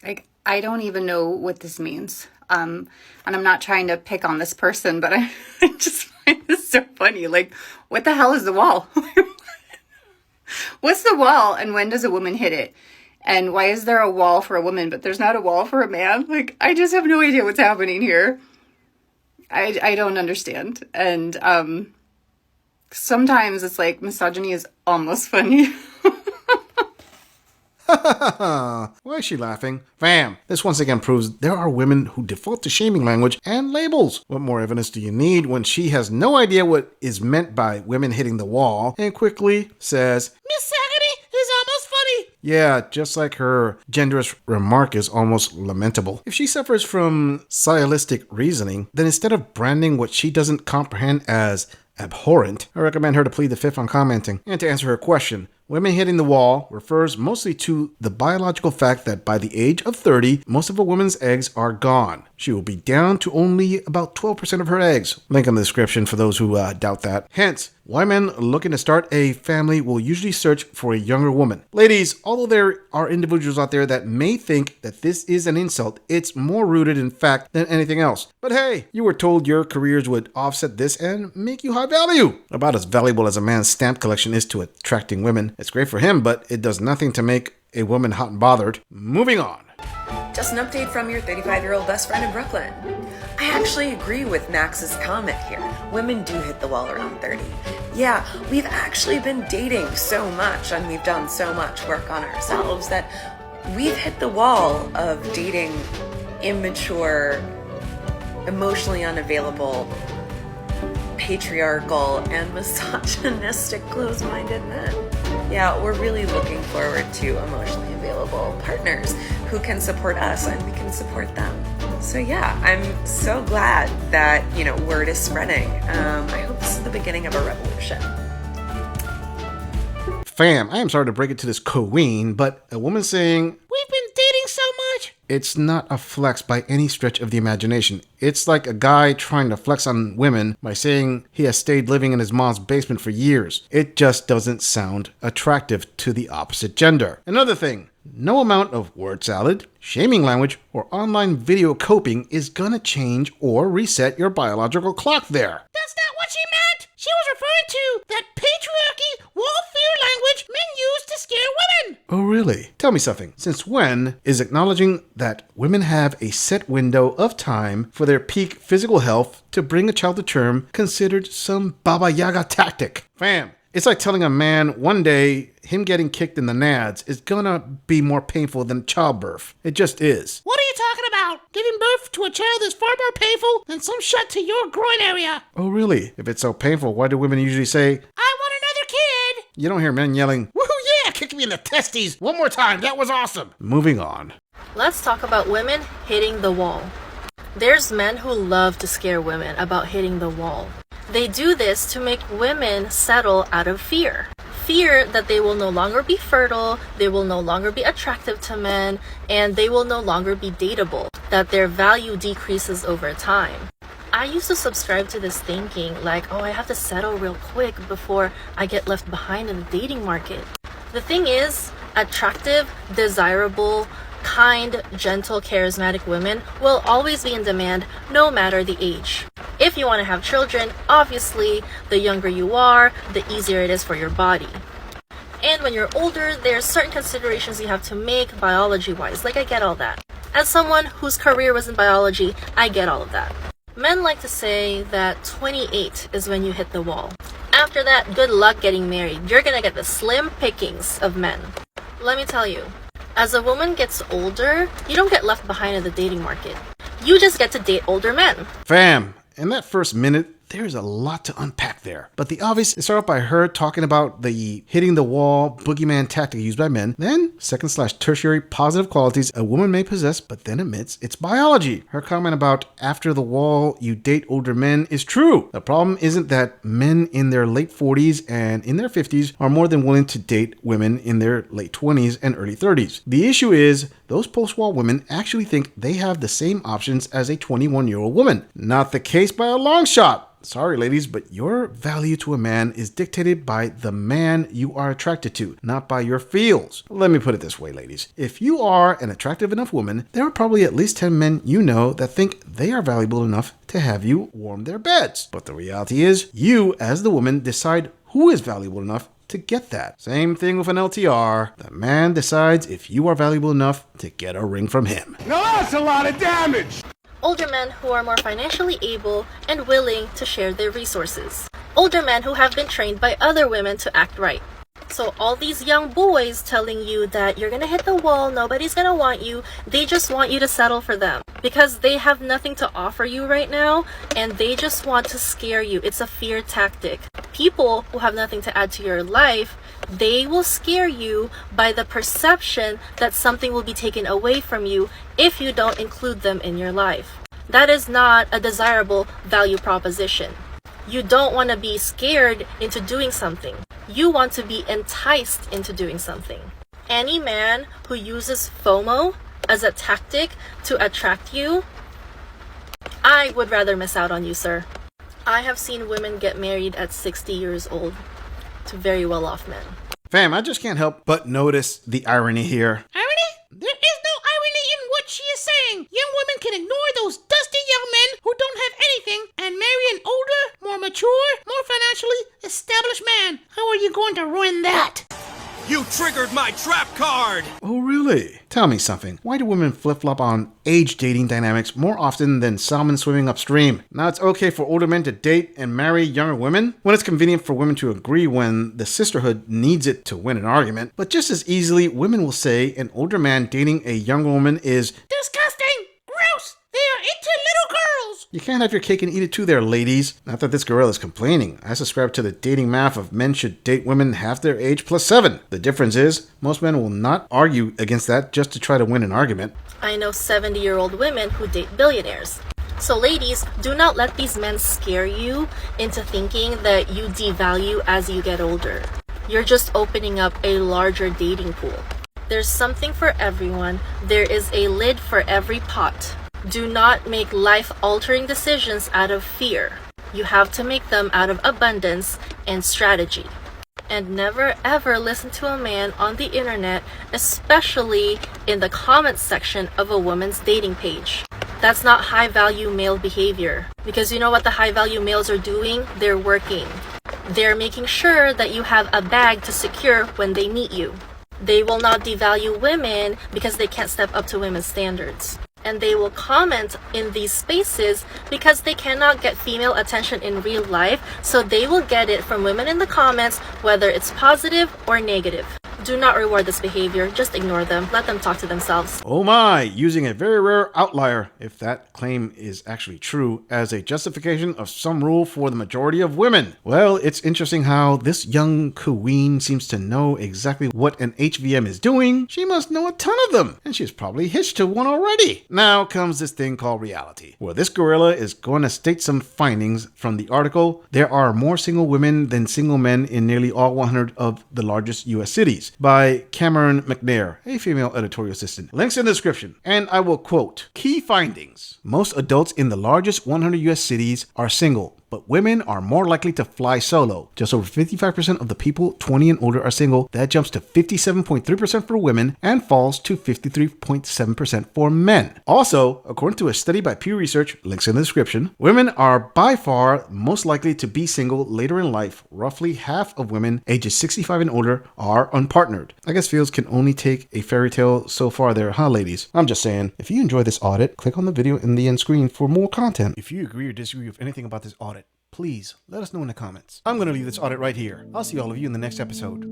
Like, I don't even know what this means. And I'm not trying to pick on this person, but I just find this so funny. Like, what the hell is the wall? What's the wall, and when does a woman hit it? And why is there a wall for a woman, but there's not a wall for a man? Like, I just have no idea what's happening here. I don't understand. And sometimes it's like misogyny is almost funny. Why is she laughing? Fam, this once again proves there are women who default to shaming language and labels. What more evidence do you need when she has no idea what is meant by women hitting the wall and quickly says, "Misogyny is almost funny." Yeah, just like her genderist remark is almost lamentable. If she suffers from stylistic reasoning, then instead of branding what she doesn't comprehend as abhorrent, I recommend her to plead the fifth on commenting. And to answer her question, women hitting the wall refers mostly to the biological fact that by the age of 30, most of a woman's eggs are gone. She will be down to only about 12% of her eggs. Link in the description for those who doubt that. Hence, why men looking to start a family will usually search for a younger woman. Ladies, although there are individuals out there that may think that this is an insult, it's more rooted in fact than anything else. But hey, you were told your careers would offset this and make you high value. About as valuable as a man's stamp collection is to attracting women. It's great for him, but it does nothing to make a woman hot and bothered. Moving on. Just an update from your 35-year-old best friend in Brooklyn. I actually agree with Max's comment here. Women do hit the wall around 30. Yeah, we've actually been dating so much and we've done so much work on ourselves that we've hit the wall of dating immature, emotionally unavailable, patriarchal, and misogynistic, closed-minded men. Yeah, we're really looking forward to emotionally available partners who can support us and we can support them. So yeah, I'm so glad that, word is spreading. I hope this is the beginning of a revolution. Fam, I am sorry to break it to this queen, but a woman saying, "We've been dating so much," it's not a flex by any stretch of the imagination. It's like a guy trying to flex on women by saying he has stayed living in his mom's basement for years. It just doesn't sound attractive to the opposite gender. Another thing, no amount of word salad, shaming language, or online video coping is gonna change or reset your biological clock there. That's not what she meant! She was referring to that patriarchy, wall-fear language men use to scare women! Oh really? Tell me something. Since when is acknowledging that women have a set window of time for their peak physical health to bring a child to term considered some Baba Yaga tactic? Fam, it's like telling a man one day him getting kicked in the nads is gonna be more painful than childbirth. It just is. What are you talking about? Giving birth to a child is far more painful than some shot to your groin area. Oh really? If it's so painful, why do women usually say, "I want another kid"? You don't hear men yelling, "Woohoo yeah, kick me in the testes one more time, that was awesome." Moving on. Let's talk about women hitting the wall. There's men who love to scare women about hitting the wall. They do this to make women settle out of fear. Fear that they will no longer be fertile, they will no longer be attractive to men, and they will no longer be dateable, that their value decreases over time. I used to subscribe to this thinking like, I have to settle real quick before I get left behind in the dating market. The thing is, attractive, desirable, kind, gentle, charismatic women will always be in demand no matter the age. If you want to have children, obviously, the younger you are, the easier it is for your body. And when you're older, there's certain considerations you have to make biology-wise. Like, I get all that. As someone whose career was in biology, I get all of that. Men like to say that 28 is when you hit the wall. After that, good luck getting married. You're gonna get the slim pickings of men. Let me tell you, as a woman gets older, you don't get left behind in the dating market. You just get to date older men. Fam, in that first minute, there's a lot to unpack there. But the obvious is started off by her talking about the hitting the wall boogeyman tactic used by men. Then, second/tertiary positive qualities a woman may possess, but then admits it's biology. Her comment about after the wall you date older men is true. The problem isn't that men in their late 40s and in their 50s are more than willing to date women in their late 20s and early 30s. The issue is those post-wall women actually think they have the same options as a 21-year-old woman. Not the case by a long shot. Sorry, ladies, but your value to a man is dictated by the man you are attracted to, not by your feels. Let me put it this way, ladies. If you are an attractive enough woman, there are probably at least 10 men you know that think they are valuable enough to have you warm their beds. But the reality is, you, as the woman, decide who is valuable enough to get that. Same thing with an LTR. The man decides if you are valuable enough to get a ring from him. Now that's a lot of damage! Older men who are more financially able and willing to share their resources. Older men who have been trained by other women to act right. So all these young boys telling you that you're gonna hit the wall, nobody's gonna want you, they just want you to settle for them. Because they have nothing to offer you right now, and they just want to scare you. It's a fear tactic. People who have nothing to add to your life, they will scare you by the perception that something will be taken away from you if you don't include them in your life. That is not a desirable value proposition. You don't want to be scared into doing something. You want to be enticed into doing something. Any man who uses FOMO as a tactic to attract you, I would rather miss out on you, sir. I have seen women get married at 60 years old to very well-off men. Fam, I just can't help but notice the irony here. Irony? There is no irony in what she is saying. Young women can ignore those dusty young men who don't have anything and marry an older, more mature, more financially established man. How are you going to ruin that? You triggered my trap card! Oh, really? Tell me something. Why do women flip-flop on age dating dynamics more often than salmon swimming upstream? Now it's okay for older men to date and marry younger women when it's convenient for women to agree when the sisterhood needs it to win an argument. But just as easily, women will say an older man dating a younger woman is Disgusting! Gross! They are into little girls! You can't have your cake and eat it too there, ladies. Not that this gorilla is complaining. I subscribe to the dating math of men should date women half their age plus 7. The difference is, most men will not argue against that just to try to win an argument. I know 70-year-old women who date billionaires. So ladies, do not let these men scare you into thinking that you devalue as you get older. You're just opening up a larger dating pool. There's something for everyone. There is a lid for every pot. Do not make life-altering decisions out of fear. You have to make them out of abundance and strategy. And never ever listen to a man on the internet, especially in the comments section of a woman's dating page. That's not high-value male behavior. Because you know what the high-value males are doing? They're working. They're making sure that you have a bag to secure when they meet you. They will not devalue women because they can't step up to women's standards. And they will comment in these spaces because they cannot get female attention in real life, so they will get it from women in the comments, whether it's positive or negative. Do not reward this behavior, just ignore them, let them talk to themselves. Oh my, using a very rare outlier, if that claim is actually true, as a justification of some rule for the majority of women. Well, it's interesting how this young queen seems to know exactly what an HVM is doing. She must know a ton of them, and she's probably hitched to one already. Now comes this thing called reality, where this gorilla is going to state some findings from the article. There are more single women than single men in nearly all 100 of the largest US cities, by Cameron McNair, a female editorial assistant. Links in the description. And I will quote, "Key findings. Most adults in the largest 100 US cities are single, but women are more likely to fly solo. Just over 55% of the people 20 and older are single. That jumps to 57.3% for women and falls to 53.7% for men. Also, according to a study by Pew Research, links in the description, women are by far most likely to be single later in life. Roughly half of women ages 65 and older are unpartnered. I guess fields can only take a fairy tale so far there, huh, ladies? I'm just saying, if you enjoy this audit, click on the video in the end screen for more content. If you agree or disagree with anything about this audit, please let us know in the comments. I'm going to leave this audit right here. I'll see all of you in the next episode.